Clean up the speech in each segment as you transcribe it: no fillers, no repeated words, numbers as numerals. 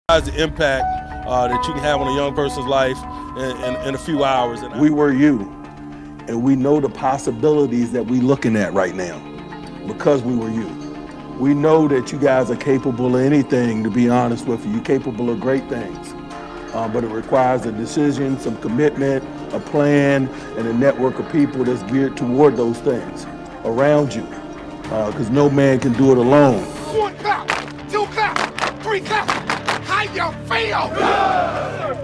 The impact that you can have on a young person's life in a few hours. We were you, and we know the possibilities that we're looking at right now because we were you. We know that you guys are capable of anything, to be honest with you. You're capable of great things, but it requires a decision, some commitment, a plan, and a network of people that's geared toward those things around you, because no man can do it alone. 1 clap, 2 clap, 3 clap. How you feel?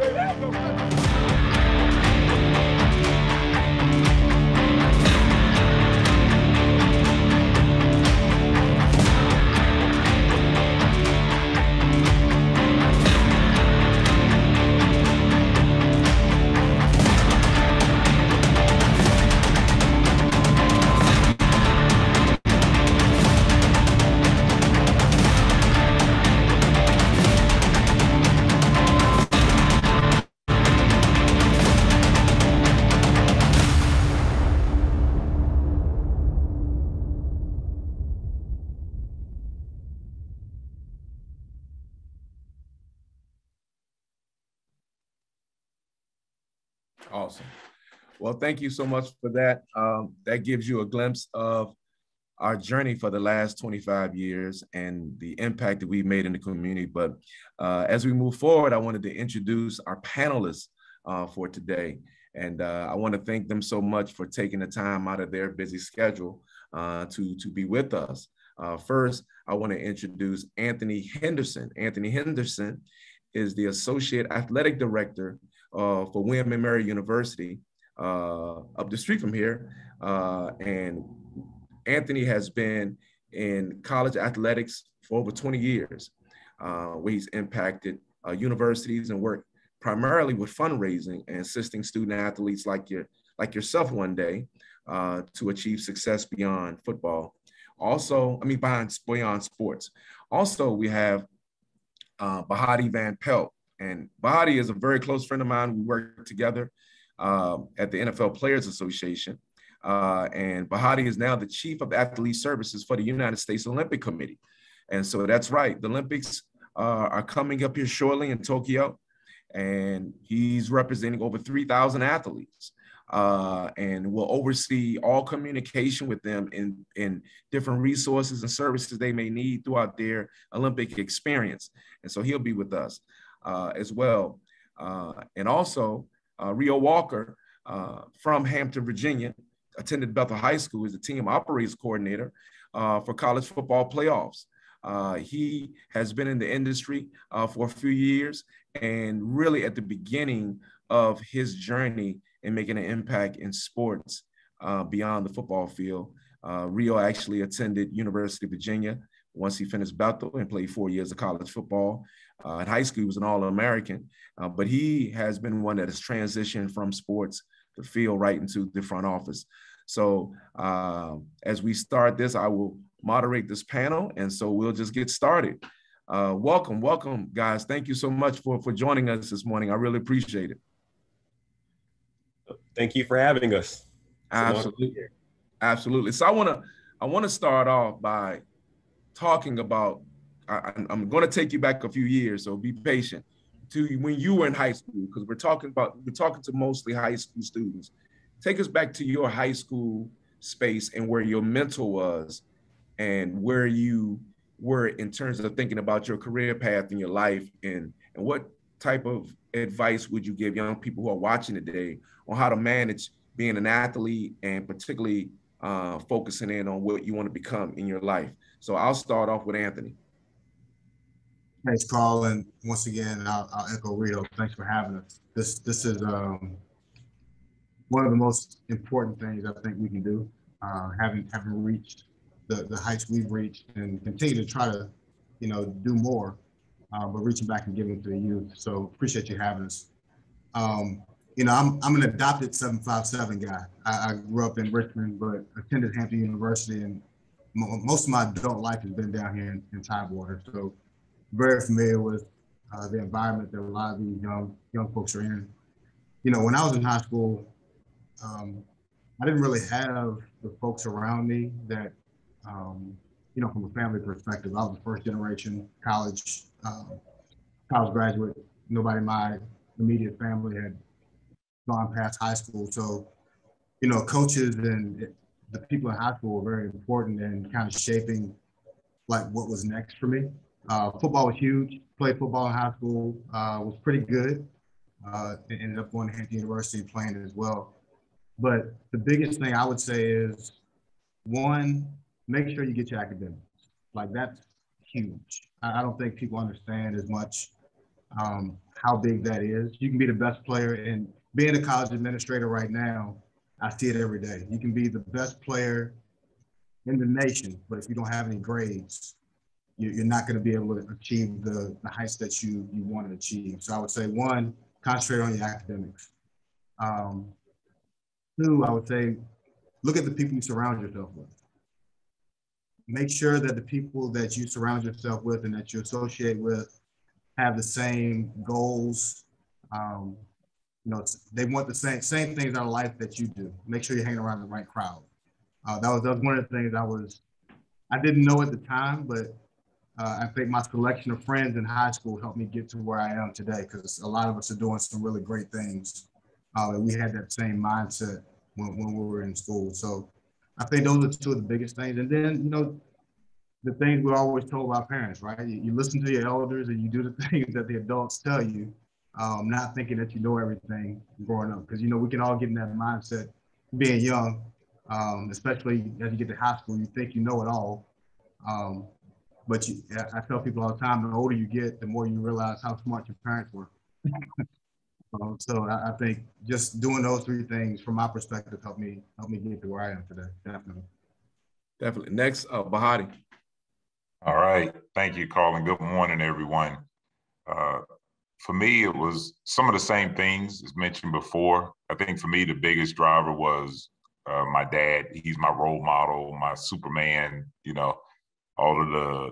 Awesome. Well, thank you so much for that. That gives you a glimpse of our journey for the last 25 years and the impact that we've made in the community. But as we move forward, I wanted to introduce our panelists for today. And I want to thank them so much for taking the time out of their busy schedule to be with us. First, I want to introduce Anthony Henderson. Anthony Henderson is the Associate Athletic Director for William & Mary University up the street from here. And Anthony has been in college athletics for over 20 years, where he's impacted universities and worked primarily with fundraising and assisting student athletes like yourself one day to achieve success beyond football. Also, beyond sports. Also, we have Bahati Van Pelt. And Bahati is a very close friend of mine. We work together at the NFL Players Association. And Bahati is now the Chief of Athlete Services for the United States Olympic Committee. And so that's right. The Olympics are coming up here shortly in Tokyo. And he's representing over 3,000 athletes and will oversee all communication with them in different resources and services they may need throughout their Olympic experience. And so he'll be with us as well. And also, Rijo Walker from Hampton, Virginia, attended Bethel High School as the team operations coordinator for college football playoffs. He has been in the industry for a few years and really at the beginning of his journey in making an impact in sports beyond the football field. Rijo actually attended University of Virginia once he finished Bethel and played 4 years of college football. In high school, he was an All-American, but he has been one that has transitioned from sports to field right into the front office. So as we start this, I will moderate this panel, and so we'll just get started. Welcome, guys. Thank you so much for joining us this morning. I really appreciate it. Thank you for having us. Absolutely. So I want to start off by talking about, I'm going to take you back a few years, so be patient, to when you were in high school, because we're talking to mostly high school students. Take us back to your high school space and where your mentor was and where you were in terms of thinking about your career path in your life, and what type of advice would you give young people who are watching today on how to manage being an athlete and particularly focusing in on what you want to become in your life. So I'll start off with Anthony. Thanks, Carl. And once again, I'll echo Rijo. Thanks for having us. This is one of the most important things I think we can do, having reached the heights we've reached and continue to try to, do more, but reaching back and giving to the youth. So appreciate you having us. I'm an adopted 757 guy. I grew up in Richmond, but attended Hampton University, and most of my adult life has been down here in Tidewater. So very familiar with the environment that a lot of these young folks are in. When I was in high school, I didn't really have the folks around me that, from a family perspective. I was the first generation college college graduate. Nobody in my immediate family had gone past high school. So, you know, coaches and the people in high school were very important in kind of shaping like what was next for me. Football was huge. Played football in high school, was pretty good. Ended up going to Hampton University playing as well. But the biggest thing I would say is, one, make sure you get your academics. Like that's huge. I don't think people understand as much how big that is. You can be the best player, and being a college administrator right now, I see it every day. You can be the best player in the nation, but if you don't have any grades, you're not going to be able to achieve the heights that you want to achieve. So I would say, one, concentrate on your academics. Two, I would say, look at the people you surround yourself with. Make sure that the people that you surround yourself with and that you associate with have the same goals. You know, they want the same things out of life that you do. Make sure you're hanging around the right crowd. That was one of the things I didn't know at the time, but I think my selection of friends in high school helped me get to where I am today, because a lot of us are doing some really great things. And we had that same mindset when we were in school. So I think those are two of the biggest things. And then, you know, the things we're always told by parents, right? You listen to your elders and you do the things that the adults tell you, not thinking that you know everything growing up. Because, you know, we can all get in that mindset being young, especially as you get to high school, you think you know it all. But I tell people all the time, the older you get, the more you realize how smart your parents were. So I think just doing those three things, from my perspective, helped me get to where I am today. Definitely. Next, Bahati. All right. Thank you, Colin. Good morning, everyone. For me, it was some of the same things as mentioned before. I think for me, the biggest driver was my dad. He's my role model, my Superman, you know, all of the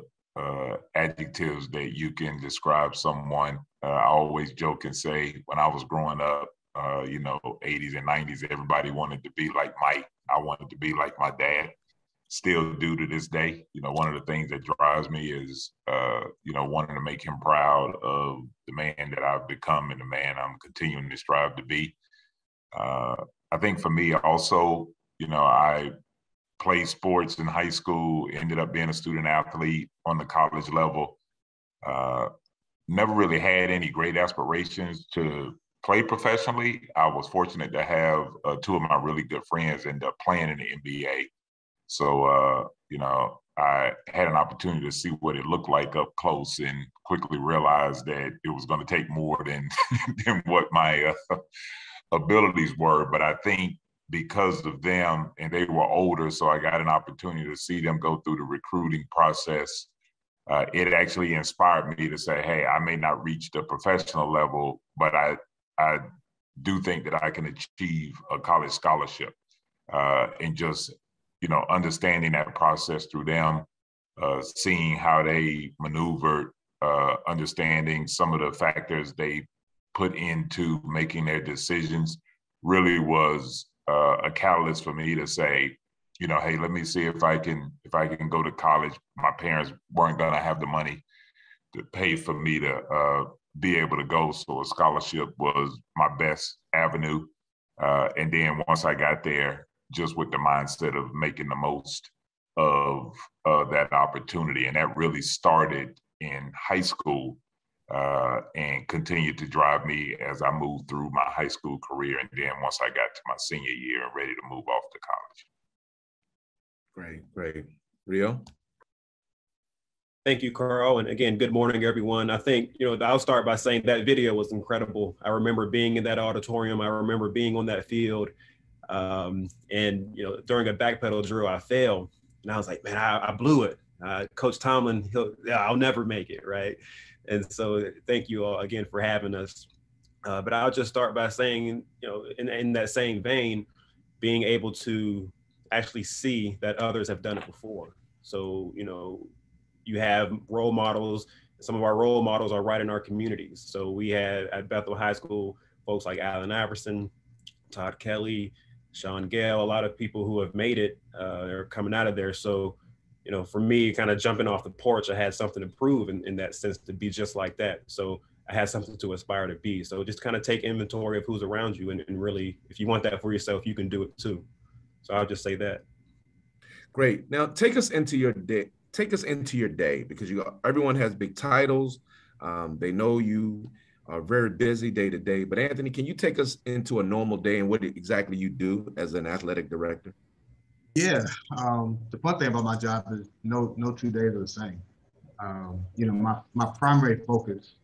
adjectives that you can describe someone. I always joke and say when I was growing up, you know, 80s and 90s, everybody wanted to be like Mike. I wanted to be like my dad. Still do to this day. You know, one of the things that drives me is, you know, wanting to make him proud of the man that I've become and the man I'm continuing to strive to be. I think for me also, you know, I played sports in high school, ended up being a student athlete on the college level. Never really had any great aspirations to play professionally. I was fortunate to have two of my really good friends end up playing in the NBA. So, you know, I had an opportunity to see what it looked like up close and quickly realized that it was going to take more than, than what my abilities were. But I think because of them, and they were older, so I got an opportunity to see them go through the recruiting process. It actually inspired me to say, hey, I may not reach the professional level, but I do think that I can achieve a college scholarship. And just, you know, understanding that process through them, seeing how they maneuvered, understanding some of the factors they put into making their decisions really was a catalyst for me to say, you know, hey, let me see if I can go to college. My parents weren't going to have the money to pay for me to be able to go. So a scholarship was my best avenue. And then once I got there, just with the mindset of making the most of that opportunity. And that really started in high school and continued to drive me as I moved through my high school career. And then once I got to my senior year and ready to move off to college. Great. Rijo? Thank you, Carl. And again, good morning, everyone. I think, you know, I'll start by saying that video was incredible. I remember being in that auditorium. I remember being on that field. And, you know, during a backpedal drill, I failed. And I was like, man, I blew it. Coach Tomlin, I'll never make it, right? And so thank you all again for having us. But I'll just start by saying, you know, in that same vein, being able to actually see that others have done it before. So, you know, you have role models. Some of our role models are right in our communities. So we had at Bethel High School, folks like Allen Iverson, Todd Kelly, Sean Gale, a lot of people who have made it, are coming out of there. So, you know, for me, kind of jumping off the porch, I had something to prove in that sense, to be just like that. So I had something to aspire to be. So just kind of take inventory of who's around you, and really, if you want that for yourself, you can do it too. So I'll just say that. Great. Now take us into your day. Take us into your day, because everyone has big titles. They know you are very busy day to day. But Anthony, can you take us into a normal day and what exactly you do as an athletic director? Yeah, the fun thing about my job is no 2 days are the same. You know, my primary focus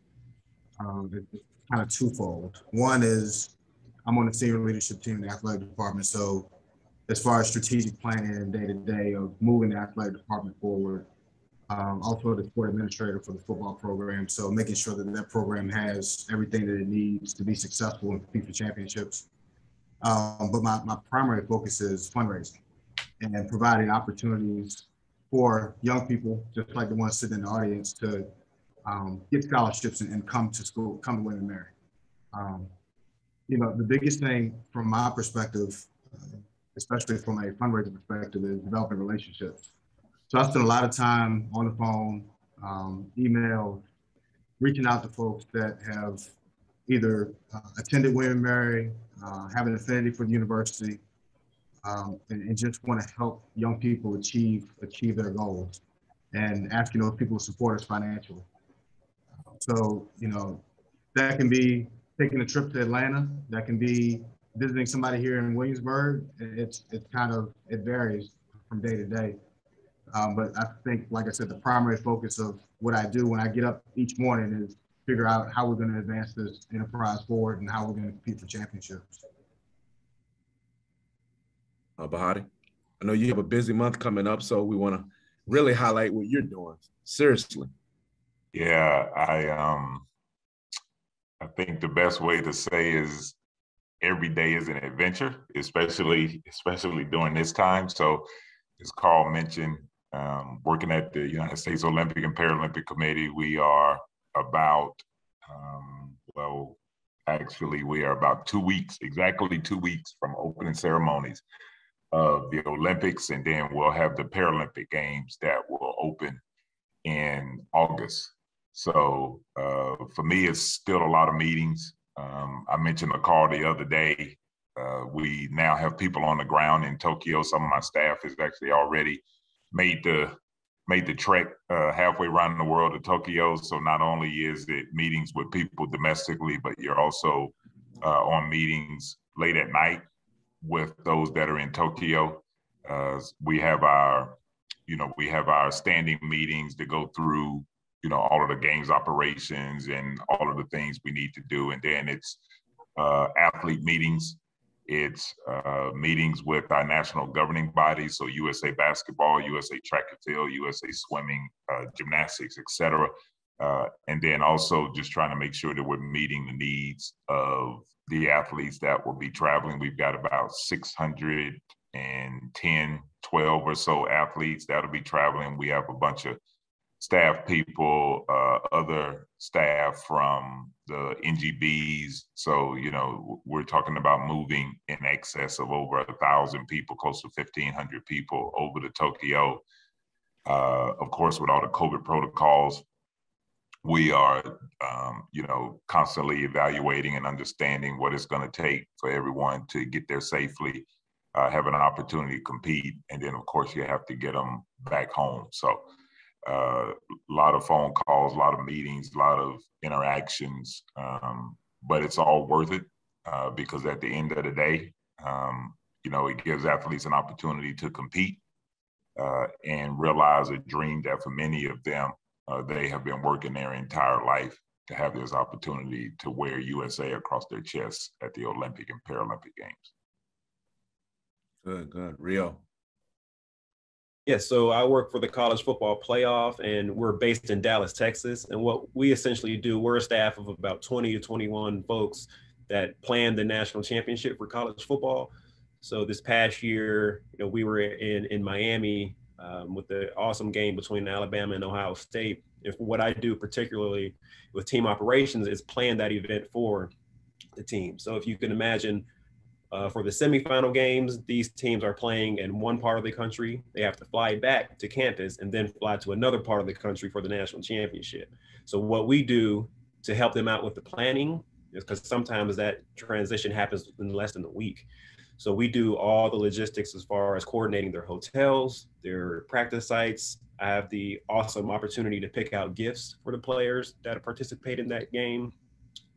is kind of twofold. One is I'm on the senior leadership team in the athletic department. So as far as strategic planning and day to day of moving the athletic department forward, also the sport administrator for the football program. So making sure that that program has everything that it needs to be successful and compete for championships. But my primary focus is fundraising and providing opportunities for young people, just like the ones sitting in the audience, to get scholarships and come to school, come to William and Mary. You know, the biggest thing from my perspective, especially from a fundraising perspective, is developing relationships. So I spend a lot of time on the phone, emails, reaching out to folks that have either attended William and Mary, have an affinity for the university, and just want to help young people achieve their goals, and asking those people to support us financially. So, you know, that can be taking a trip to Atlanta, that can be visiting somebody here in Williamsburg. It varies from day to day. But I think, like I said, the primary focus of what I do when I get up each morning is figure out how we're going to advance this enterprise forward and how we're going to compete for championships. Bahati, I know you have a busy month coming up, so we want to really highlight what you're doing. Seriously. Yeah, I think the best way to say is every day is an adventure, especially during this time. So as Carl mentioned, working at the United States Olympic and Paralympic Committee, we are about, we are about 2 weeks, exactly 2 weeks from opening ceremonies of the Olympics, and then we'll have the Paralympic Games that will open in August. So for me, it's still a lot of meetings. I mentioned a call the other day. We now have people on the ground in Tokyo. Some of my staff has actually already made the trek halfway around the world to Tokyo. So not only is it meetings with people domestically, but you're also on meetings late at night with those that are in Tokyo. We have our standing meetings to go through, all of the games operations and all of the things we need to do. And then it's athlete meetings. It's meetings with our national governing bodies, so USA Basketball, USA Track and Field, USA Swimming, gymnastics, et cetera. And then also just trying to make sure that we're meeting the needs of the athletes that will be traveling. We've got about 610, 12 or so athletes that'll be traveling. We have a bunch of staff people, other staff from the NGBs. So, we're talking about moving in excess of over 1,000 people, close to 1,500 people over to Tokyo. Of course, with all the COVID protocols, we are, constantly evaluating and understanding what it's going to take for everyone to get there safely, have an opportunity to compete. And then, of course, you have to get them back home. So a lot of phone calls, a lot of meetings, a lot of interactions, but it's all worth it because at the end of the day, it gives athletes an opportunity to compete and realize a dream that for many of them, they have been working their entire life to have this opportunity to wear USA across their chests at the Olympic and Paralympic Games. Good. Rijo. Yeah, so I work for the College Football Playoff, and we're based in Dallas, Texas. And what we essentially do, we're a staff of about 20 to 21 folks that plan the national championship for college football. So this past year, we were in Miami with the awesome game between Alabama and Ohio State. And what I do particularly with team operations is plan that event for the team. So if you can imagine, for the semifinal games, these teams are playing in one part of the country. They have to fly back to campus and then fly to another part of the country for the national championship. So what we do to help them out with the planning, because sometimes that transition happens in less than a week. So we do all the logistics as far as coordinating their hotels, their practice sites. I have the awesome opportunity to pick out gifts for the players that participate in that game.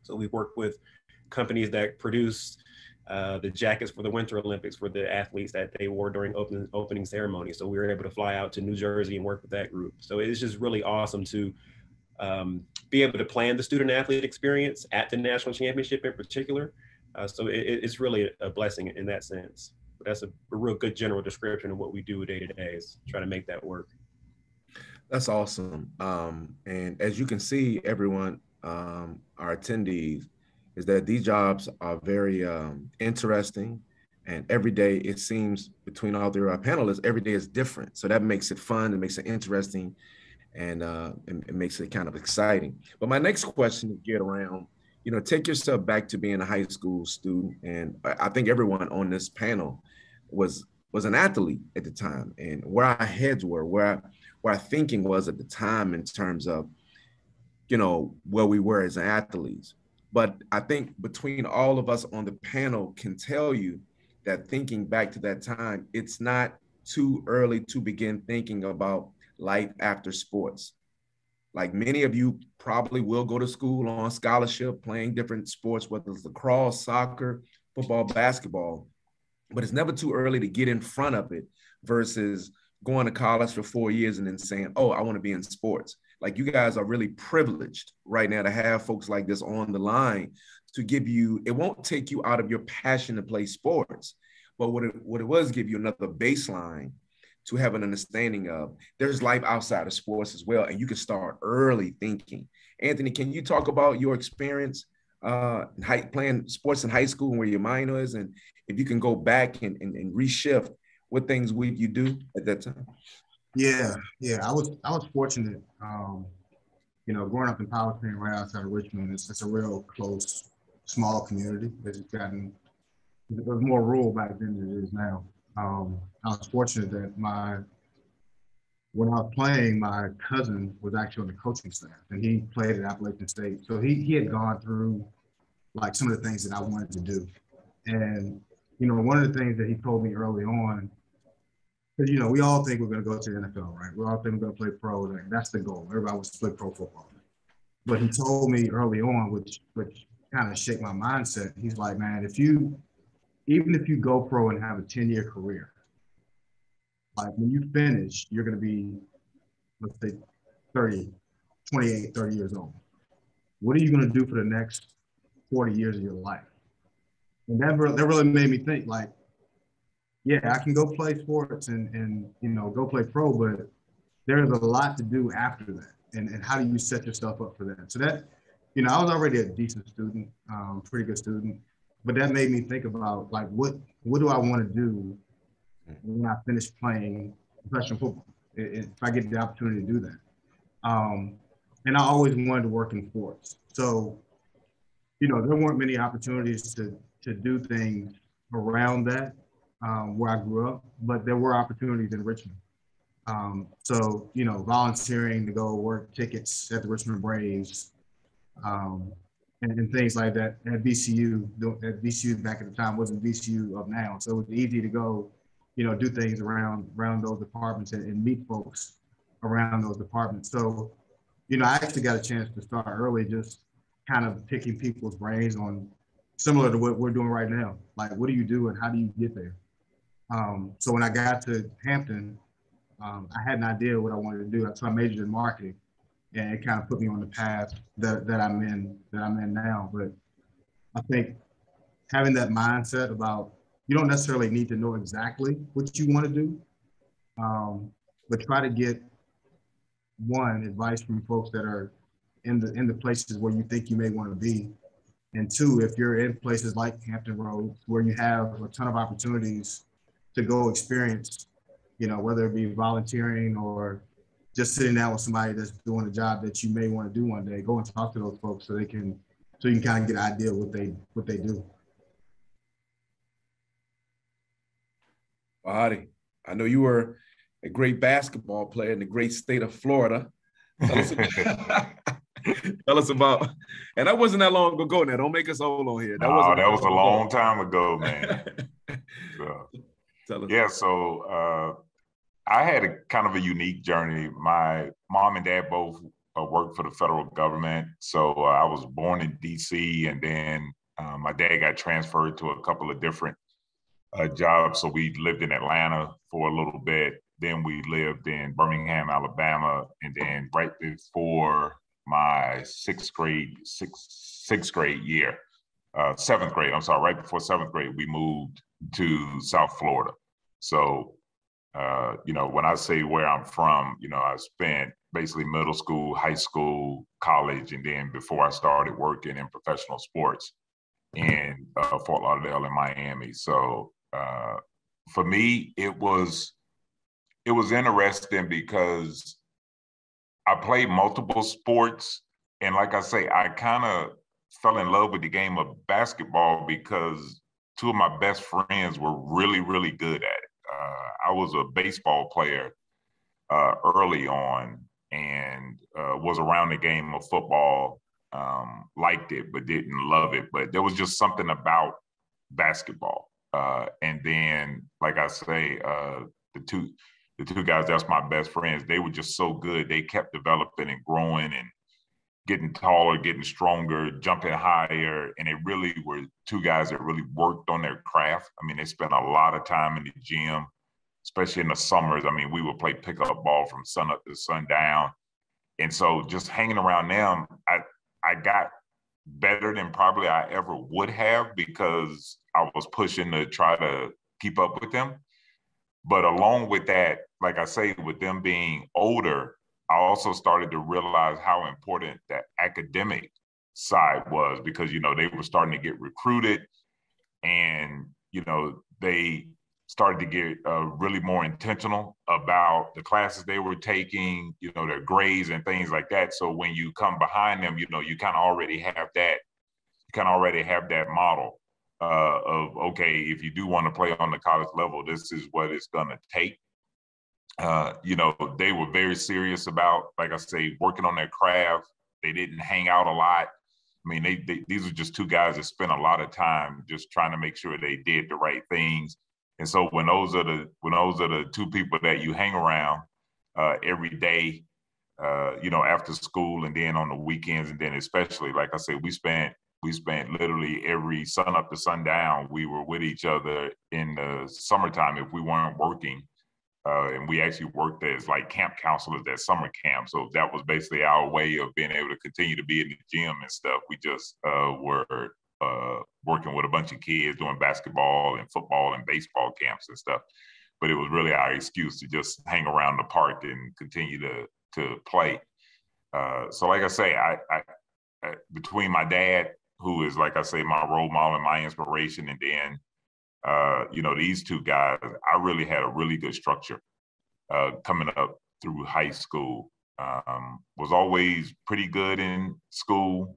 So we work with companies that produce the jackets for the Winter Olympics for the athletes that they wore during opening ceremony. So we were able to fly out to New Jersey and work with that group. So it's just really awesome to be able to plan the student athlete experience at the national championship in particular. So it's really a blessing in that sense. But that's a real good general description of what we do day to day, is try to make that work. That's awesome. And as you can see, everyone, our attendees, is that these jobs are very interesting. And every day, it seems, between all three of our panelists, every day is different. So that makes it fun, it makes it interesting, and it makes it kind of exciting. But my next question is geared around, you know, take yourself back to being a high school student. And I think everyone on this panel was an athlete at the time, and where our heads were, where our thinking was at the time in terms of, you know, where we were as athletes. But I think between all of us on the panel can tell you that thinking back to that time, it's not too early to begin thinking about life after sports. Like, many of you probably will go to school on scholarship, playing different sports, whether it's lacrosse, soccer, football, basketball, but it's never too early to get in front of it versus going to college for 4 years and then saying, oh, I want to be in sports. Like, you guys are really privileged right now to have folks like this on the line to give you, it won't take you out of your passion to play sports, but what it was give you another baseline to have an understanding of there's life outside of sports as well. And you can start early thinking. Anthony, can you talk about your experience playing sports in high school and where your mind was? And if you can go back and reshift what things would you do at that time? Yeah. I was fortunate. You know, growing up in Powers Point, right outside of Richmond, it's a real close, small community. It was more rural back then than it is now. I was fortunate that when I was playing, my cousin was actually on the coaching staff, and he played at Appalachian State. So he had gone through like some of the things that I wanted to do. And, you know, one of the things that he told me early on, because, you know, we all think we're going to go to the NFL, right? We all think we're going to play pro. Like, that's the goal. Everybody wants to play pro football. But he told me early on, which kind of shaped my mindset. He's like, man, even if you go pro and have a 10-year career, like, when you finish, you're going to be, let's say, 28, 30 years old. What are you going to do for the next 40 years of your life? And that really made me think, like, yeah, I can go play sports and you know, go play pro, but there's a lot to do after that. And how do you set yourself up for that? So that, you know, I was already a decent student, pretty good student, but that made me think about, like, what do I want to do when I finish playing professional football, if I get the opportunity to do that. And I always wanted to work in sports. So, you know, there weren't many opportunities to do things around that where I grew up, but there were opportunities in Richmond. So, you know, volunteering to go work tickets at the Richmond Braves and things like that at VCU. At VCU back at the time wasn't VCU of now. So it was easy to go, you know, do things around those departments and meet folks around those departments. So, you know, I actually got a chance to start early, just kind of picking people's brains on, similar to what we're doing right now. Like, what do you do and how do you get there? So when I got to Hampton, I had an idea what I wanted to do. So I majored in marketing, and it kind of put me on the path that I'm in now. But I think having that mindset about, you don't necessarily need to know exactly what you want to do, but try to get, one, advice from folks that are in the places where you think you may want to be. And two, if you're in places like Hampton Roads, where you have a ton of opportunities to go experience, you know, whether it be volunteering or just sitting down with somebody that's doing a job that you may want to do one day, go and talk to those folks so you can kind of get an idea of what they do. Bahati, I know you were a great basketball player in the great state of Florida. Tell us about, and that wasn't that long ago now. Don't make us old on here. That was a long time ago, man. So I had a kind of a unique journey. My mom and dad both worked for the federal government. So I was born in DC, and then my dad got transferred to a couple of different jobs. So we lived in Atlanta for a little bit. Then we lived in Birmingham, Alabama. And then right before my seventh grade, right before seventh grade, we moved to South Florida. So, when I say where I'm from, I spent basically middle school, high school, college, and then before I started working in professional sports in Fort Lauderdale and Miami. So for me, it was interesting because I played multiple sports. And like I say, I kind of fell in love with the game of basketball because two of my best friends were really, really good at it. I was a baseball player early on and was around the game of football, liked it, but didn't love it. But there was just something about basketball. And then, like I say, the two guys, that's my best friends, they were just so good. They kept developing and growing and getting taller, getting stronger, jumping higher. And they really were two guys that really worked on their craft. I mean, they spent a lot of time in the gym, especially in the summers. I mean, we would play pickup ball from sun up to sundown. And so just hanging around them, I got better than probably I ever would have because I was pushing to try to keep up with them. But along with that, like I say, with them being older, I also started to realize how important that academic side was because, they were starting to get recruited and, they started to get really more intentional about the classes they were taking, their grades and things like that. So when you come behind them, you kind of already have that model of, okay, if you do want to play on the college level, this is what it's going to take. They were very serious about, like I say, working on their craft. They didn't hang out a lot. I mean, these are just two guys that spent a lot of time just trying to make sure they did the right things. And so when those are the two people that you hang around every day, after school and then on the weekends, and then especially, like I said, we spent literally every sun up to sundown. We were with each other in the summertime if we weren't working. And we actually worked as like camp counselors at summer camp. So that was basically our way of being able to continue to be in the gym and stuff. We just were working with a bunch of kids doing basketball and football and baseball camps and stuff. But it was really our excuse to just hang around the park and continue to play. So like I say, I between my dad, who is, like I say, my role model and my inspiration, and then these two guys, I really had a really good structure coming up through high school. Was always pretty good in school.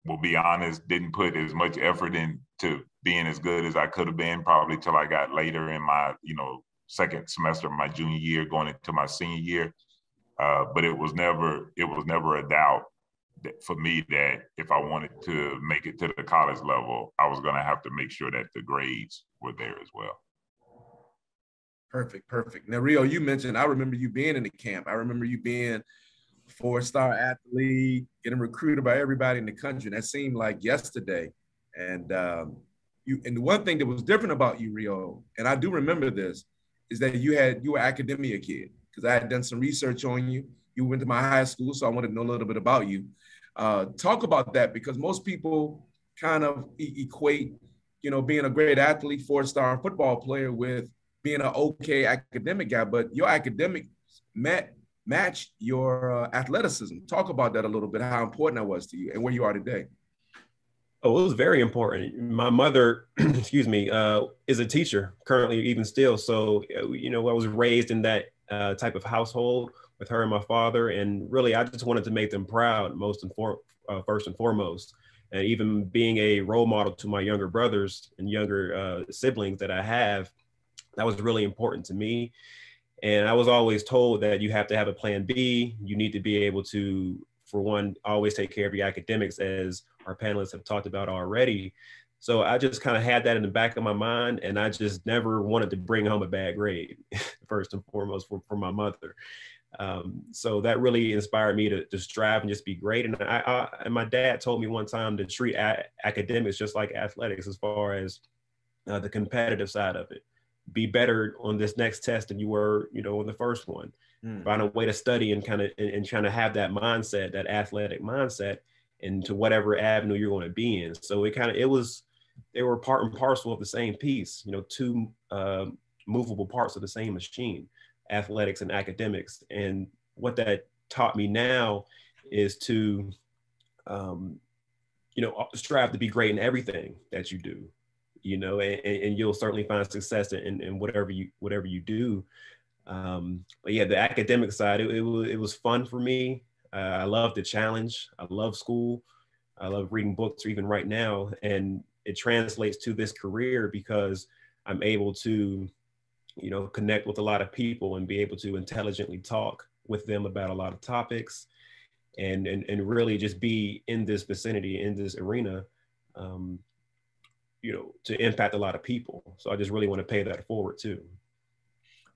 Will be honest, didn't put as much effort into being as good as I could have been probably till I got later in my, second semester of my junior year going into my senior year. But it was never a doubt for me that if I wanted to make it to the college level, I was going to have to make sure that the grades were there as well. Perfect. Now, Rijo, you mentioned, I remember you being in the camp. I remember you being a 4-star athlete, getting recruited by everybody in the country. That seemed like yesterday. And the one thing that was different about you, Rijo, and I do remember this, is that you were academia kid, because I had done some research on you. You went to my high school, so I wanted to know a little bit about you. Talk about that, because most people kind of equate, being a great athlete, 4-star football player with being an okay academic guy, but your academics match your athleticism. Talk about that a little bit, how important that was to you and where you are today. Oh, it was very important. My mother, excuse me, is a teacher currently, even still. So, I was raised in that type of household with her and my father. And really, I just wanted to make them proud, first and foremost. And even being a role model to my younger brothers and younger siblings that I have, that was really important to me. And I was always told that you have to have a plan B. You need to be able to for one, always take care of your academics, as our panelists have talked about already. So I just kind of had that in the back of my mind, and I just never wanted to bring home a bad grade, first and foremost, from my mother. So that really inspired me to strive and just be great. And and my dad told me one time to treat academics just like athletics, as far as the competitive side of it. Be better on this next test than you were, on the first one. Find a way to study and kind of have that mindset, that athletic mindset, into whatever avenue you're going to be in. So they were part and parcel of the same piece, two movable parts of the same machine, athletics and academics. And what that taught me now is to, strive to be great in everything that you do, and you'll certainly find success in whatever you do. But yeah, the academic side, it was fun for me. I love the challenge. I love school. I love reading books even right now. And it translates to this career because I'm able to, connect with a lot of people and be able to intelligently talk with them about a lot of topics, and really just be in this vicinity, in this arena, to impact a lot of people. So I just really want to pay that forward too.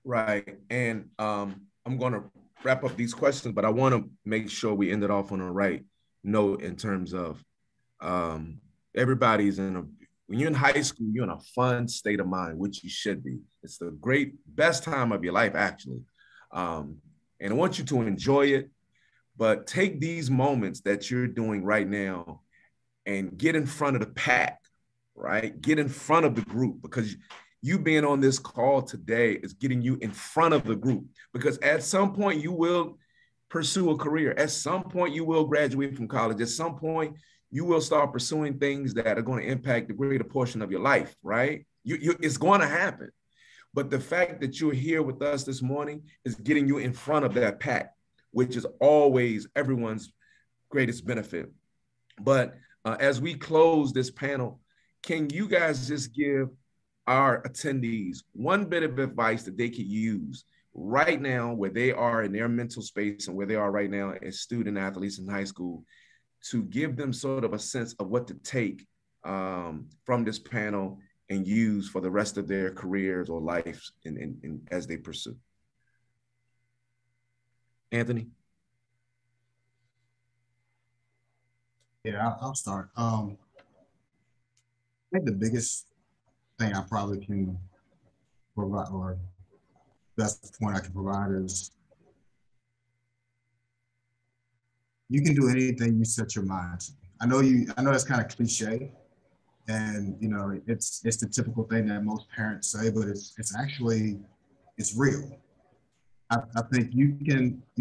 Right. And I'm going to wrap up these questions, but I want to make sure we end it off on the right note in terms of everybody's when you're in high school, you're in a fun state of mind, which you should be. It's the best time of your life, actually. And I want you to enjoy it, but take these moments that you're doing right now and get in front of the pack, right? Get in front of the group, because you being on this call today is getting you in front of the group, because at some point you will pursue a career. At some point you will graduate from college. At some point you will start pursuing things that are going to impact the greater portion of your life, right? It's going to happen. But the fact that you're here with us this morning is getting you in front of that pack, which is always everyone's greatest benefit. But as we close this panel, can you guys just give our attendees one bit of advice that they could use right now, where they are in their mental space and where they are right now as student athletes in high school, to give them sort of a sense of what to take from this panel and use for the rest of their careers or lives as they pursue? Anthony? Yeah, I'll start. I think the biggest thing I probably can provide, or best point I can provide, is you can do anything you set your mind to. I know that's kind of cliche, and it's the typical thing that most parents say, but it's actually real. I think you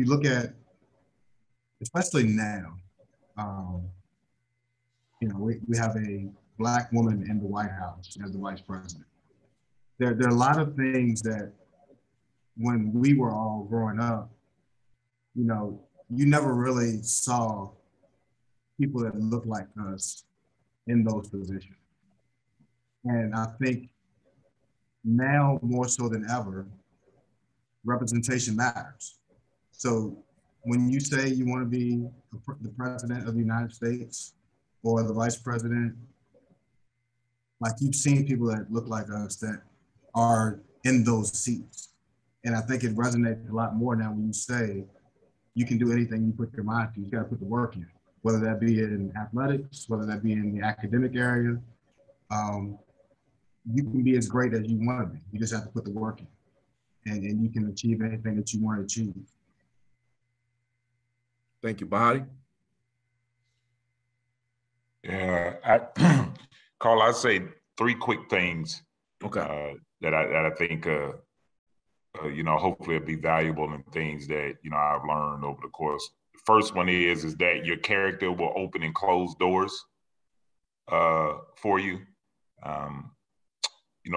look at, especially now, we have a Black woman in the White House as the vice president. There are a lot of things that when we were all growing up, you never really saw people that looked like us in those positions. And I think now more so than ever, representation matters. So when you say you want to be the president of the United States or the vice president, like, you've seen people that look like us that are in those seats. And I think it resonates a lot more now when you say you can do anything you put your mind to. You got to put the work in, whether that be in athletics, whether that be in the academic area. You can be as great as you want to be. You just have to put the work in, and you can achieve anything that you want to achieve. Thank you, Bahati. Yeah, Carl, I'd say three quick things. Okay. That I think, hopefully it'll be valuable and things that, I've learned over the course. The first one is that your character will open and close doors for you.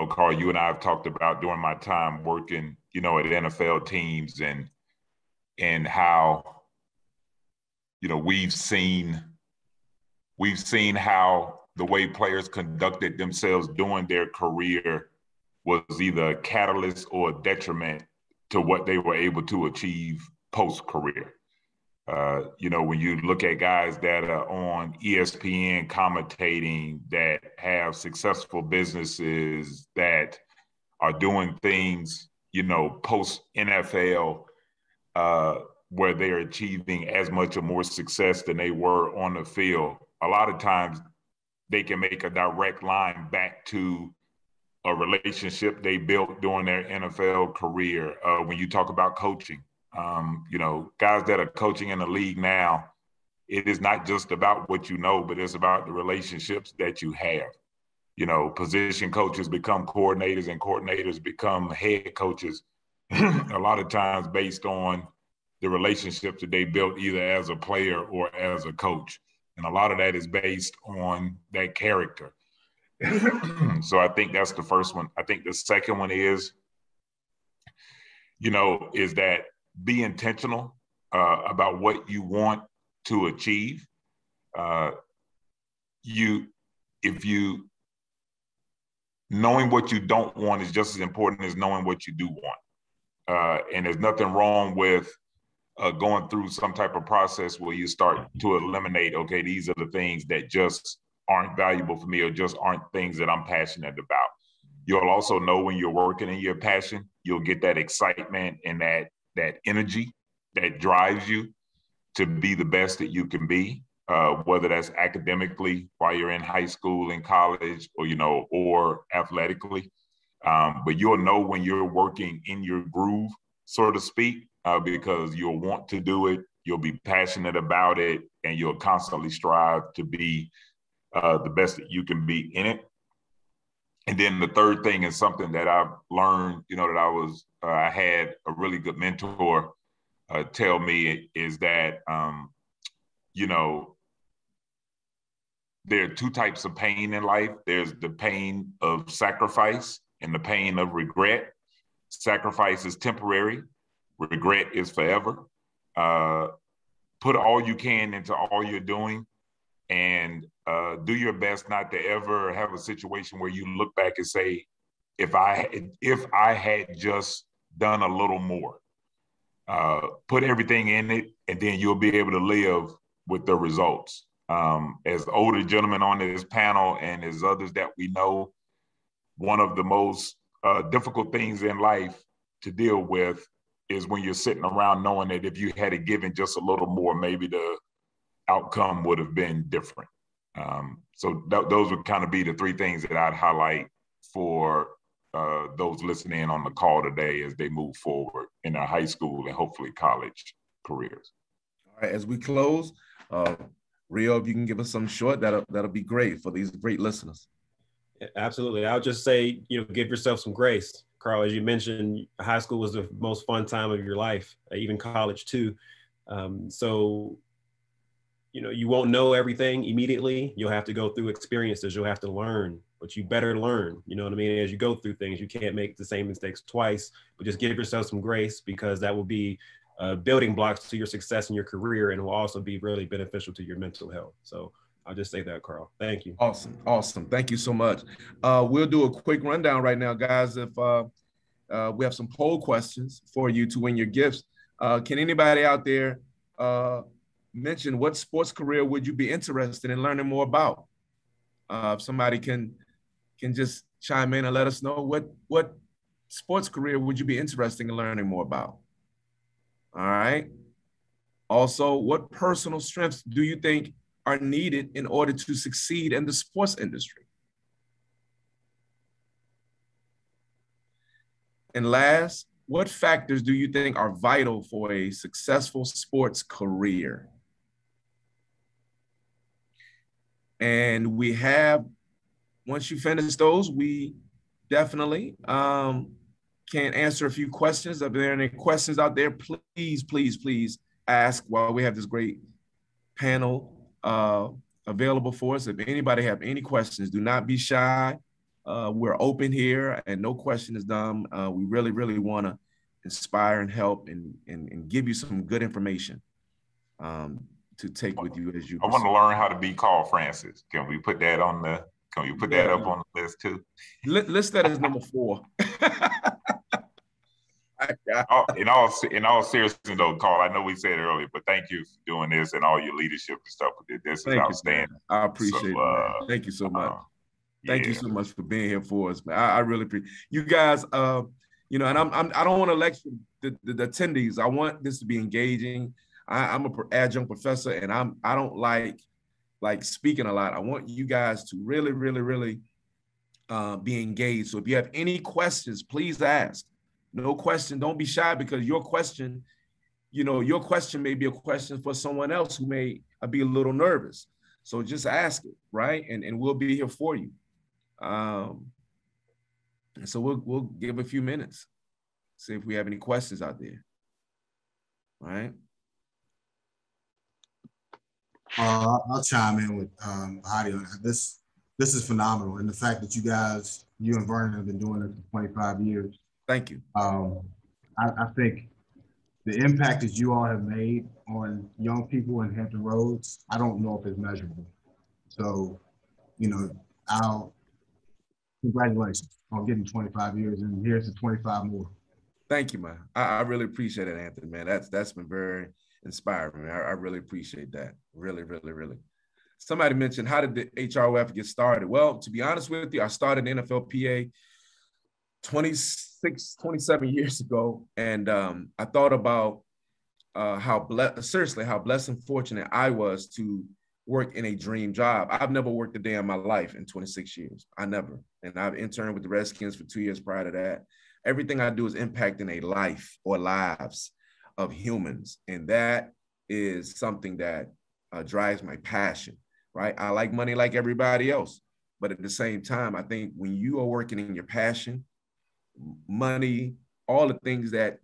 Carl, you and I have talked about during my time working, at NFL teams and how, we've seen how the way players conducted themselves during their career was either a catalyst or a detriment to what they were able to achieve post-career. You know, when you look at guys that are on ESPN commentating, that have successful businesses, that are doing things, you know, post NFL, where they're achieving as much or more success than they were on the field, a lot of times they can make a direct line back to a relationship they built during their NFL career. When you talk about coaching, you know, guys that are coaching in the league now, it is not just about what you know, but it's about the relationships that you have. You know, position coaches become coordinators and coordinators become head coaches a lot of times based on the relationships that they built either as a player or as a coach. And a lot of that is based on that character. So I think that's the first one. I think the second one is, you know, is that be intentional about what you want to achieve. Knowing what you don't want is just as important as knowing what you do want. And there's nothing wrong with going through some type of process where you start to eliminate, okay, these are the things that just aren't valuable for me or just aren't things that I'm passionate about. You'll also know when you're working in your passion, you'll get that excitement and that energy that drives you to be the best that you can be, whether that's academically while you're in high school and college, or, you know, or athletically. But you'll know when you're working in your groove, so to speak, because you'll want to do it, you'll be passionate about it, and you'll constantly strive to be the best that you can be in it. And then the third thing is something that I've learned, you know, that I had a really good mentor tell me, is that, you know, there are two types of pain in life. There's the pain of sacrifice and the pain of regret. Sacrifice is temporary. Regret is forever. Put all you can into all you're doing, and do your best not to ever have a situation where you look back and say, if I had just done a little more. Put everything in it, and then you'll be able to live with the results. As older gentlemen on this panel and as others that we know, one of the most difficult things in life to deal with is when you're sitting around knowing that if you had it given just a little more, maybe the outcome would have been different. So those would kind of be the three things that I'd highlight for those listening in on the call today as they move forward in their high school and hopefully college careers. All right, as we close, Rijo, if you can give us some short, that'll be great for these great listeners. Absolutely. I'll just say, you know, give yourself some grace. Carl, as you mentioned, high school was the most fun time of your life, even college too. So, you know, you won't know everything immediately. You'll have to go through experiences. You'll have to learn, but you better learn. You know what I mean? As you go through things, you can't make the same mistakes twice, but just give yourself some grace, because that will be building blocks to your success in your career, and will also be really beneficial to your mental health. So I'll just say that, Carl. Thank you. Awesome. Thank you so much. We'll do a quick rundown right now, guys. If we have some poll questions for you to win your gifts. Can anybody out there mention what sports career would you be interested in learning more about? If somebody can just chime in and let us know what sports career would you be interested in learning more about? All right. Also, what personal strengths do you think are needed in order to succeed in the sports industry? And last, what factors do you think are vital for a successful sports career? And we have, once you finish those, we definitely can answer a few questions. If there are any questions out there, please ask while we have this great panel available for us. If anybody have any questions, do not be shy. We're open here and no question is dumb. We really want to inspire and help and give you some good information to take with you as you I want to learn how to be called Francis. Can we put that on the, can you put that up on the list too? List that as number 4. In all seriousness, though, Carl, I know we said it earlier, but thank you for doing this and all your leadership and stuff. This is outstanding. I appreciate it, man. Thank you so much. Thank you so much for being here for us, man. I really appreciate you guys. You know, and I don't want to lecture the attendees. I want this to be engaging. I'm an adjunct professor, and I don't like speaking a lot. I want you guys to really be engaged. So if you have any questions, please ask. No question. Don't be shy, because your question, you know, your question may be a question for someone else who may be a little nervous. So just ask it, right? And we'll be here for you. And so we'll give a few minutes, see if we have any questions out there. All right. I'll chime in with Bahati on that. This is phenomenal, and the fact that you and Vernon have been doing it for 25 years. Thank you. I think the impact that you all have made on young people in Hampton Roads, I don't know if it's measurable. So, you know, congratulations on getting 25 years, and here's the 25 more. Thank you, man. I really appreciate it, Anthony, man. That's been very inspiring. I really appreciate that. Really. Somebody mentioned, how did the HRYF get started? Well, to be honest with you, I started NFLPA 27 years ago. And I thought about how blessed and fortunate I was to work in a dream job. I've never worked a day in my life in 26 years. I never. And I've interned with the Redskins for 2 years prior to that. Everything I do is impacting a life or lives of humans. And that is something that drives my passion, right? I like money like everybody else. But at the same time, I think when you are working in your passion, money, all the things that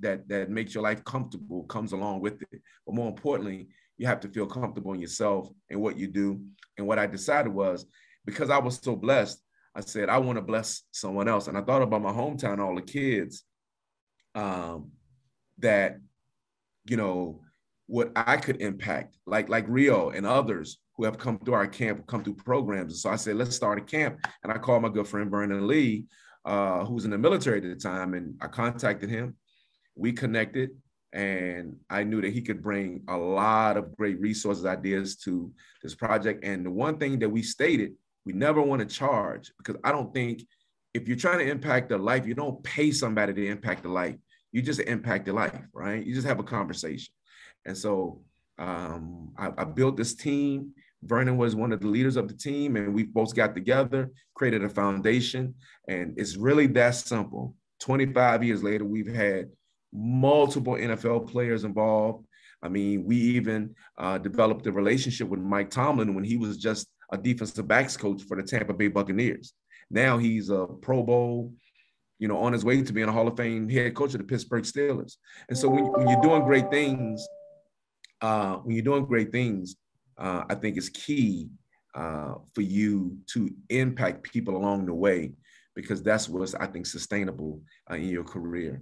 makes your life comfortable comes along with it. But more importantly, you have to feel comfortable in yourself and what you do. And what I decided was, because I was so blessed, I said, I want to bless someone else. And I thought about my hometown, all the kids that, you know, what I could impact, like Rijo and others who have come through our camp, come through programs. And so I said, let's start a camp. And I called my good friend, Vernon Lee, who was in the military at the time. And I contacted him. We connected. And I knew that he could bring a lot of great resources, ideas to this project. And the one thing that we stated, we never want to charge, because I don't think if you're trying to impact a life, you don't pay somebody to impact the life. You just impact the life, right? You just have a conversation. And so I built this team. Vernon was one of the leaders of the team, and we both got together, created a foundation. And it's really that simple. 25 years later, we've had multiple NFL players involved. I mean, we even developed a relationship with Mike Tomlin when he was just a defensive backs coach for the Tampa Bay Buccaneers. Now he's a Pro Bowl, you know, on his way to being a Hall of Fame head coach of the Pittsburgh Steelers. And so when you're doing great things, I think it's key for you to impact people along the way, because that's what's, I think, sustainable in your career.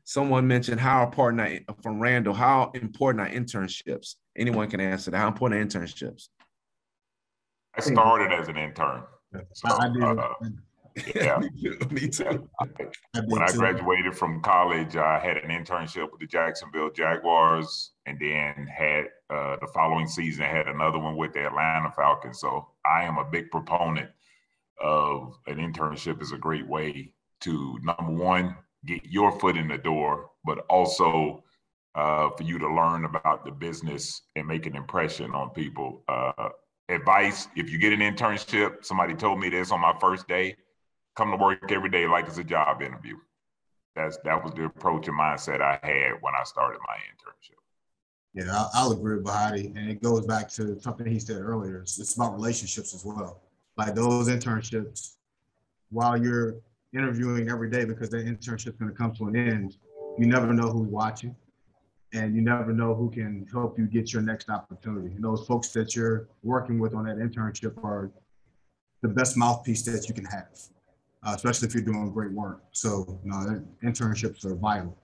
Someone mentioned from Randall, how important are internships? Anyone can answer that. How important are internships? I started as an intern. So, I did. Yeah. Me too. When I graduated from college, I had an internship with the Jacksonville Jaguars, and then had the following season, I had another one with the Atlanta Falcons. So I am a big proponent of an internship. Is a great way to, number one, get your foot in the door, but also for you to learn about the business and make an impression on people. Advice, if you get an internship, somebody told me this on my first day, come to work every day like it's a job interview. That was the approach and mindset I had when I started my internship. Yeah, I'll agree with Bahati. And it goes back to something he said earlier. It's about relationships as well. Like those internships, while you're interviewing every day, because that internship's going to come to an end, you never know who's watching, and you never know who can help you get your next opportunity. And those folks that you're working with on that internship are the best mouthpiece that you can have, especially if you're doing great work. So, internships are vital.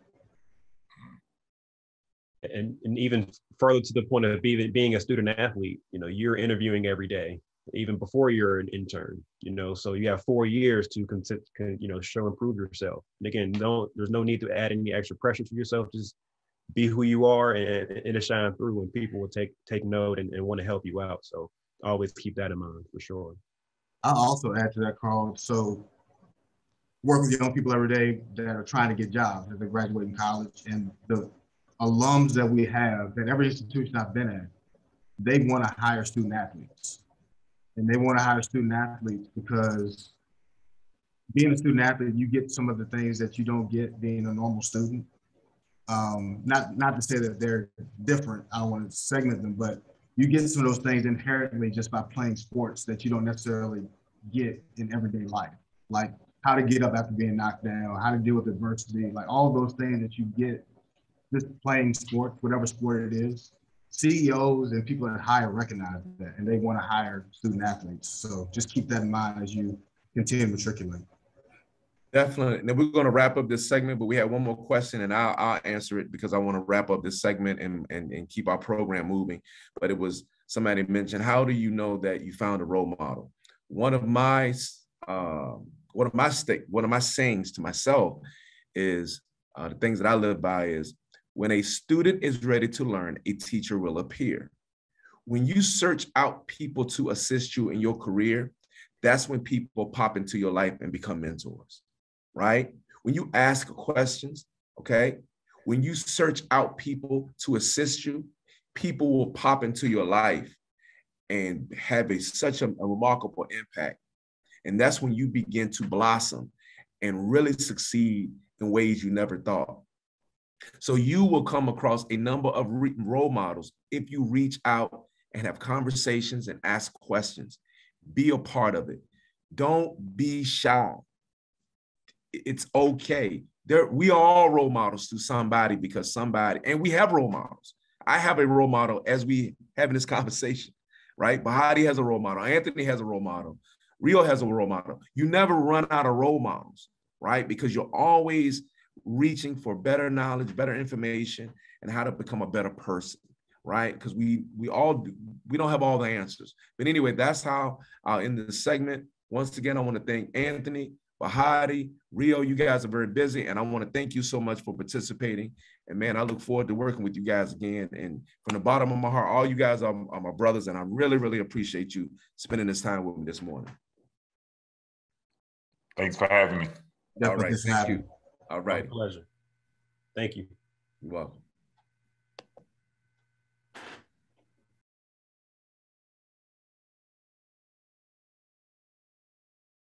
And even further to the point of being a student athlete, you're interviewing every day. even before you're an intern, you know, so you have 4 years to you know, show, improve yourself. And again, there's no need to add any extra pressure to yourself. Just be who you are, and it'll shine through, and people will take note and want to help you out. So always keep that in mind for sure. I'll also add to that, Carl. So work with young people every day that are trying to get jobs as they graduate in college, and the alums that we have at every institution I've been at, they want to hire student athletes. And they want to hire student athletes because being a student athlete, you get some of the things that you don't get being a normal student. Not to say that they're different, I don't want to segment them, but you get some of those things inherently just by playing sports that you don't necessarily get in everyday life. Like how to get up after being knocked down, how to deal with adversity, like all those things that you get just playing sports, whatever sport it is. CEOs and people that hire recognize that, and they want to hire student athletes. So just keep that in mind as you continue to matriculate. Definitely. And then we're going to wrap up this segment, but we have one more question, and I'll answer it because I want to wrap up this segment and keep our program moving. But it was somebody mentioned, how do you know that you found a role model? One of my sayings to myself is the things that I live by is, when a student is ready to learn, a teacher will appear. When you search out people to assist you in your career, that's when people pop into your life and become mentors, right? When you ask questions, okay? When you search out people to assist you, people will pop into your life and have such a remarkable impact. And that's when you begin to blossom and really succeed in ways you never thought. So you will come across a number of role models if you reach out and have conversations and ask questions. Be a part of it. Don't be shy. It's okay. We are all role models to somebody, because somebody, and we have role models. I have a role model as we having this conversation, right? Bahati has a role model. Anthony has a role model. Rijo has a role model. You never run out of role models, right? Because you're always reaching for better knowledge, better information, and how to become a better person, right? Because we don't have all the answers. But anyway, that's how I'll end this segment. Once again, I want to thank Anthony, Bahati, Rijo. You guys are very busy, and I want to thank you so much for participating. And man, I look forward to working with you guys again. And from the bottom of my heart, all you guys are my brothers, and I really, really appreciate you spending this time with me this morning. Thanks for having me. All right, thank you. All right. My pleasure. Thank you. You're welcome.